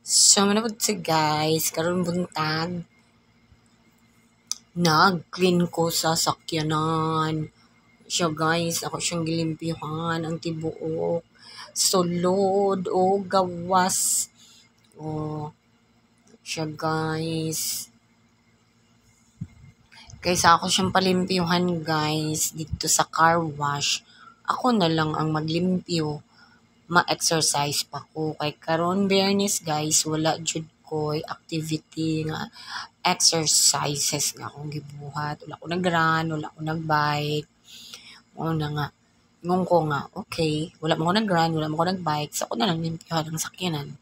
So, manapod sa guys, karon buntag, nag-clean ko sa sakyanan. Siya guys, ako siyang gilimpihan, ang tibuok, sulod, o gawas. O, siya guys. Kaysa ako siyang palimpyuhan guys, dito sa car wash, ako na lang ang maglimpyo. Ma-exercise pa ko. Kay karon Biyernes guys, wala jud ko'y activity nga exercises nga akong gibuhat. Wala ko nag-run, wala ko nag-bike. Oo na nga. Ngung ko nga, okay, wala mo ko nag-run, wala mo ko nag-bike, so ako na lang limpyohan ang sakyanan.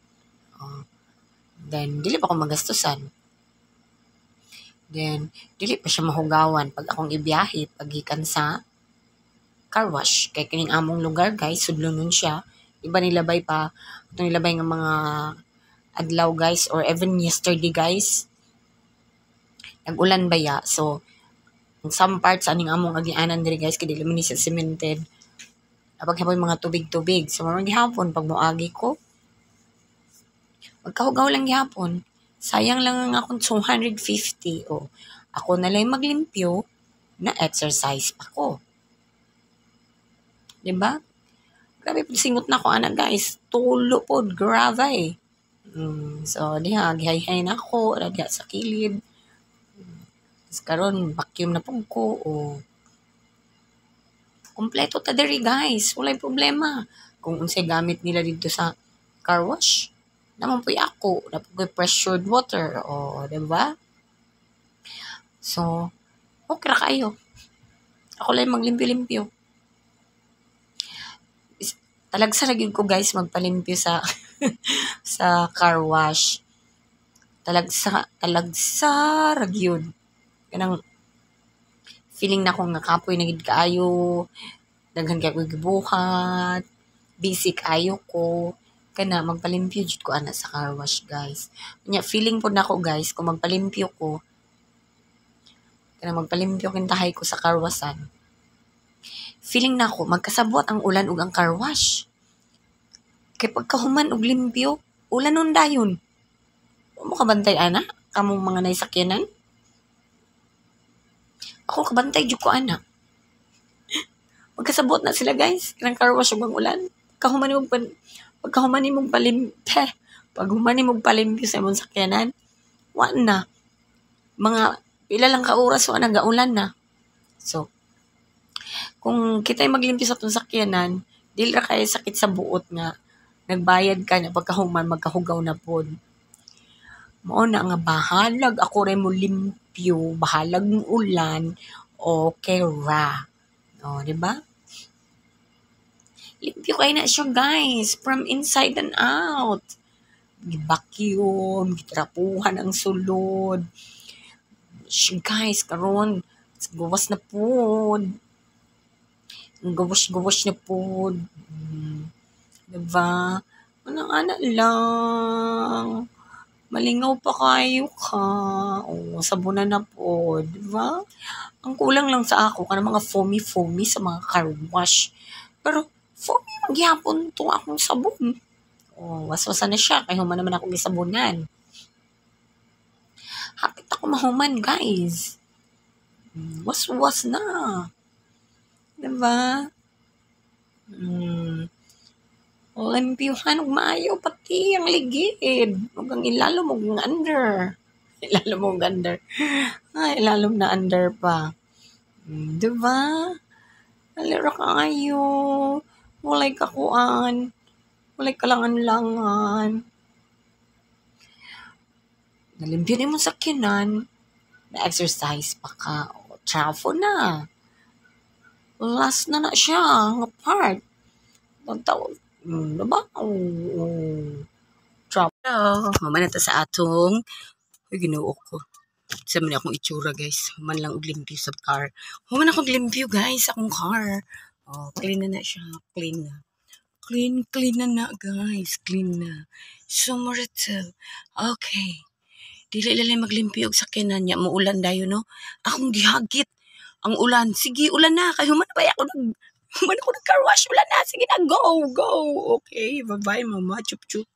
Then, dili pa ako magastusan. Then, dili pa siya mahugawan pag akong ibiyahe, pagikan sa car wash. Kay kining among lugar guys, sudlonon siya. Iba nilabay pa, ito nilabay ng mga adlaw guys, or even yesterday guys. Nag-ulan ba ya? So, some parts aning among agianan diri guys kay dili man ni siya cemented. Apag hapon mga tubig-tubig. So marang gihapon pag moagi ko, magkahugaw lang gihapon. Sayang lang ang akong 250. O, ako na lang maglimpyo na exercise pa ko. Diba? Grabe po singot na ko ana guys. Tulo po, grabe. So, diha, gihay-hay na ako, diha sa kilid. Karon vacuum na pug ko o kompleto ta diri guys, walay problema kung unsay gamit nila dito sa car wash. Naman po'y ako, napoy pressured water o di ba? So, okay ra kayo. Ako lang maglimpyo-limpyo. Talagsa ra gyud ko guys magpalimpyo sa sa car wash. Talagsa ra gyud. Kanang feeling na ko nga kapoy na gid kaayo, daghan kay ko gibuhat, busy kaayo ko, kana magpalimpyo jud ko ana sa car wash guys. Nya feeling pod nako guys kung magpalimpyo ko, kana magpalimpyo kintahay ko sa car washan. Feeling nako magkasabot ang ulan ug ang car wash. Kay pagkahuman og limpyo, ulanon dayon. Mo kabantay ana kamong mga naisakyanan? Ako kabantay jud ko ana. Magkasabot na sila guys, kanang car wash ug ang ulan. Pagkahuman ni mong palimpyo sa imong sakyanan, wa na. Mga pila lang ka oras wa na gaulan na. So, kung kita'y maglimpyo sa itong sakyanan, dili ra kay sakit sa buot nga nagbayad ka na pagkahuman magkahugaw na pod. Mao na nga bahalag ako rin mo limpyo, bahalag ng ulan, okay ra. O, di ba? Limpyo kayo na siya guys, from inside and out. Gibacuum, gitrapuhan ang sulod. Siya guys, karon gawas na pod. Gawas na pod. Diba? Ana lang. Malingaw pa kayo ka. O, sabunan na po. Diba? Ang kulang lang sa ako, kanang mga foamy sa mga car wash. Pero, foamy magyapon to akong sabon. O, waswasan na siya. Kaya human naman ako gisabunan. Hapit ako mahuman, guys. Was na. Diba? Limpyuhan ug maayo pati ang ligid. Ug ang ilalom ug under. Ilalom na under pa. Diba? Alira kayo. Walay kakuan. Walay kalangan-langan. Nalimpyo ni mo sakyanan. Na-exercise pa ka. O, trafo na. Last na siya. Nga part. Diba? Trafo. Maman na ta sa atong. Ay, ginoo ko. Sa man akong itsura guys. Man lang og limpyo sa car. Human ako limpyo guys akong car. Oh, clean na siya. Clean na. Clean na guys. Clean na. Sumurito. Okay. Dili lalay maglimpyo og sakyanan niya. Muulan dayo no. Akong gihagit. Ang ulan. Sige, ulan na. Kaya human ba ako nag car wash. Ulan na. Sige na. Go. Okay. Bye-bye mama. Chup-chup.